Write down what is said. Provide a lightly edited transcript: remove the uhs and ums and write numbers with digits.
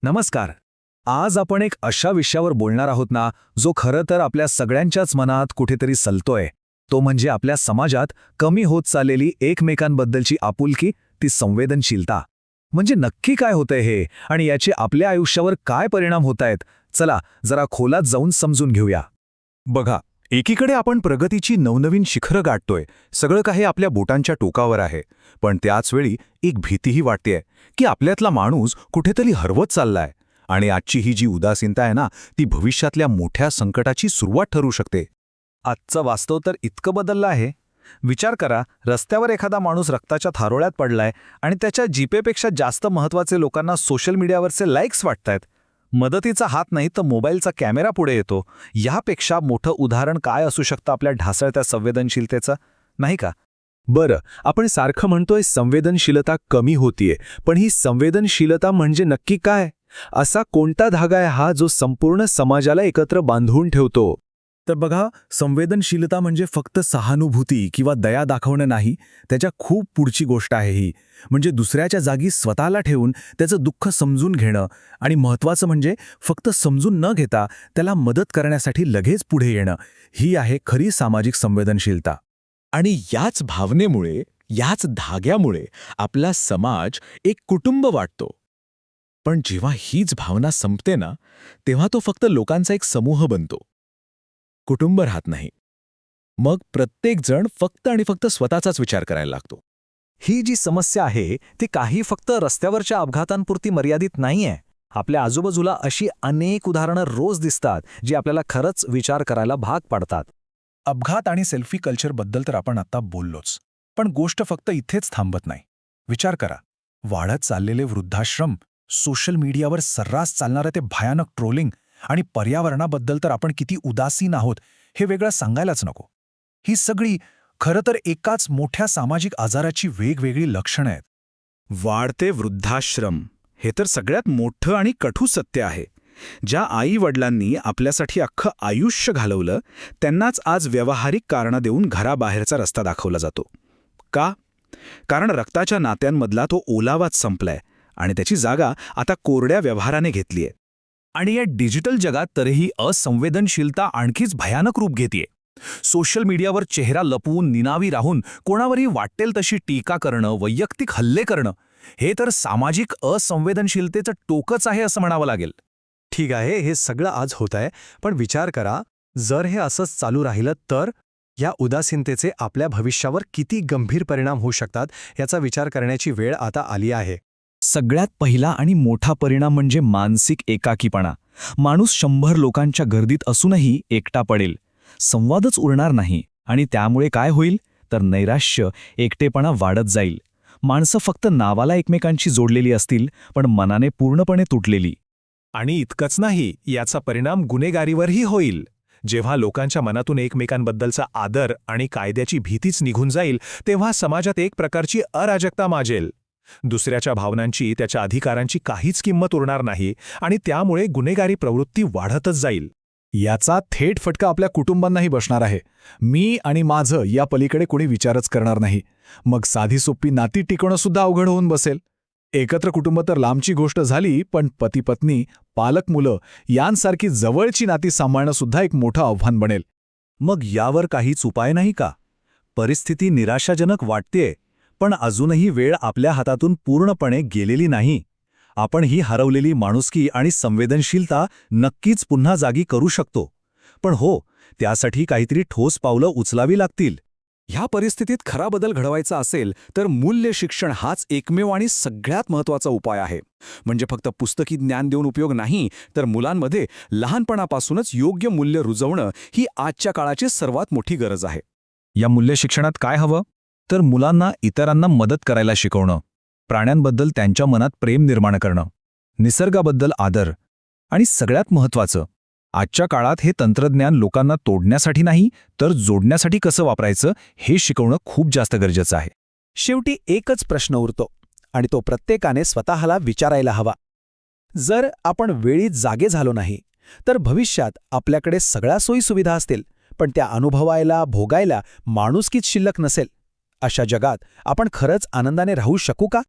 नमस्कार. आज आपण एक अशा विषयावर बोलणार आहोत ना, जो खरं तर आपल्या सगळ्यांच्याच मनात कुठेतरी सलतोय. तो म्हणजे आपल्या समाजात कमी होत चाललेली एकमेकांबद्दलची आपुलकी, ती संवेदनशीलता. म्हणजे नक्की काय होतंय हे आणि याचे आपल्या आयुष्यावर काय परिणाम होतायत? चला जरा खोलात जाऊन समजून घेऊया. बघा, एकीकडे आपण प्रगतीची नवनवीन शिखरं गाठतोय, सगळं काही आपल्या बोटांच्या टोकावर आहे. पण त्याचवेळी एक भीतीही वाटतेय की आपल्यातला माणूस कुठेतरी हरवत चाललाय. आणि आजची ही जी उदासीनता आहे ना, ती भविष्यातल्या मोठ्या संकटाची सुरुवात ठरू शकते. आजचं वास्तव तर इतकं बदललं आहे. विचार करा, रस्त्यावर एखादा माणूस रक्ताच्या थारोळ्यात पडलाय आणि त्याच्या जीपेपेक्षा जास्त महत्त्वाचे लोकांना सोशल मीडियावरचे लाईक्स वाटतायत. मदतीचा हात नाही तर मोबाईलचा कॅमेरा पुढे येतो. यापेक्षा मोठं उदाहरण काय असू शकतं आपल्या ढासळत्या संवेदनशीलतेचं, नाही का? बरं, आपण सारखं म्हणतोय संवेदनशीलता कमी होतीये, पण ही संवेदनशीलता म्हणजे नक्की काय? असा कोणता धागा आहे हा जो संपूर्ण समाजाला एकत्र बांधून ठेवतो? तर बघा, संवेदनशीलता म्हणजे फक्त सहानुभूती किंवा दया दाखवणं नाही, त्याच्या खूप पुढची गोष्ट आहे ही. म्हणजे दुसऱ्याच्या जागी स्वतःला ठेवून त्याचं दुःख समजून घेणं, आणि महत्त्वाचं म्हणजे फक्त समजून न घेता त्याला मदत करण्यासाठी लगेच पुढे येणं, ही आहे खरी सामाजिक संवेदनशीलता. आणि याच भावनेमुळे, याच धाग्यामुळे आपला समाज एक कुटुंब वाटतो. पण जेव्हा हीच भावना संपते ना, तेव्हा तो फक्त लोकांचा एक समूह बनतो. कुटुंब राहत नाही. मग प्रत्येक जण फक्त आणि फक्त स्वतःचाच विचार करायला लागतो. ही जी समस्या आहे ती काही फक्त रस्त्यावरच्या अपघातांपुरती मर्यादित नाहीये. आपल्या आजूबाजूला अशी अनेक उदाहरणं रोज दिसतात जी आपल्याला खरंच विचार करायला भाग पाडतात. अपघात आणि सेल्फी कल्चरबद्दल तर आपण आता बोललोच, पण गोष्ट फक्त इथेच थांबत नाही. विचार करा, वाढत चाललेले वृद्धाश्रम, सोशल मीडियावर सर्रास चालणारं ते भयानक ट्रोलिंग, आणि पर्यावरणाबद्दल तर आपण किती उदासीन आहोत हे वेगळं सांगायलाच नको. ही सगळी खरं तर एकाच मोठ्या सामाजिक आजाराची वेगवेगळी लक्षणं आहेत. वाढते वृद्धाश्रम हे तर सगळ्यात मोठं आणि कठोर सत्य आहे. ज्या आई-वडिलांनी आपल्यासाठी अख्खं आयुष्य घालवलं, त्यांनाच आज व्यावहारिक कारणं देऊन घराबाहेरचा रस्ता दाखवला जातो. का? कारण रक्ताच्या नात्यांमधला तो ओलावाच संपलाय आणि त्याची जागा आता कोरड्या व्यवहाराने घेतलीय. आणि या डिजिटल जगात तरीही असंवेदनशीलता आणखीच भयानक रूप घेतेय. सोशल मीडियावर चेहरा लपवून निनावी राहून कोणावरही वाटेल तशी टीका करणं, वैयक्तिक हल्ले करणं, हे तर सामाजिक असंवेदनशीलतेचं टोकच आहे असं म्हणावं लागेल. ठीक आहे, हे सगळं आज होत आहे, पण विचार करा, जर हे असंच चालू राहिलं तर या उदासीनतेचे आपल्या भविष्यावर किती गंभीर परिणाम होऊ शकतात याचा विचार करण्याची वेळ आता आली आहे. सगळ्यात पहिला आणि मोठा परिणाम म्हणजे मानसिक एकाकीपणा. माणूस 100 लोकांच्या गर्दीत असूनही एकटा पडेल. संवादच उरणार नाही, आणि त्यामुळे काय होईल तर नैराश्य, एकटेपणा वाढत जाईल. माणसं फक्त नावाला एकमेकांशी जोडलेली असतील, पण मनाने पूर्णपणे तुटलेली. आणि इतकंच नाही, याचा परिणाम गुन्हेगारीवरही होईल. जेव्हा लोकांच्या मनातून एकमेकांबद्दलचा आदर आणि कायद्याची भीतीच निघून जाईल, तेव्हा समाजात एक प्रकारची अराजकता माजेल. दुसऱ्याच्या भावनांची, त्याच्या अधिकारांची काहीच किंमत उरणार नाही, आणि त्यामुळे गुन्हेगारी प्रवृत्ती वाढतच जाईल. याचा थेट फटका आपल्या कुटुंबांनाही बसणार आहे. मी आणि माझं या पलीकडे कोणी विचारच करणार नाही. मग साधी सोपी नाती टिकवणं सुद्धा अवघड होऊन बसेल. एकत्र कुटुंब तर लांबची गोष्ट झाली, पण पती-पत्नी, पालक-मुलं यांसारखी जवळची नाती सांभाळणं सुद्धा एक मोठं आव्हान बनेल. मग यावर काहीच उपाय नाही का? परिस्थिती निराशाजनक वाटतेय, पण अजूनही वेळ आपल्या हातातून पूर्णपणे गेलेली नाही. आपण ही हरवलेली माणुसकी आणि संवेदनशीलता नक्कीच पुन्हा जागी करू शकतो. पण हो, त्यासाठी काहीतरी ठोस पावलं उचलावी लागतील. ह्या परिस्थितीत खरा बदल घडवायचा असेल तर मूल्य शिक्षण हाच एकमेव आणि सगळ्यात महत्त्वाचा उपाय आहे. म्हणजे फक्त पुस्तकी ज्ञान देऊन उपयोग नाही, तर मुलांमध्ये लहानपणापासूनच योग्य मूल्य रुजवणं ही आजच्या काळाची सर्वात मोठी गरज आहे. या मूल्य शिक्षणात काय हवं? तर मुलांना इतरांना मदत करायला शिकवणं, प्राण्यांबद्दल त्यांच्या मनात प्रेम निर्माण करणं, निसर्गाबद्दल आदर, आणि सगळ्यात महत्त्वाचं, आजच्या काळात हे तंत्रज्ञान लोकांना तोडण्यासाठी नाही तर जोडण्यासाठी कसं वापरायचं हे शिकवणं खूप जास्त गरजेचं आहे. शेवटी एकच प्रश्न उरतो, आणि तो प्रत्येकाने स्वतःला विचारायला हवा. जर आपण वेळीच जागे झालो नाही तर भविष्यात आपल्याकडे सगळ्या सोयीसुविधा असतील, पण त्या अनुभवायला, भोगायला माणुसकीच शिल्लक नसेल. अशा जगात आपण खरंच आनंदाने राहू शकू का?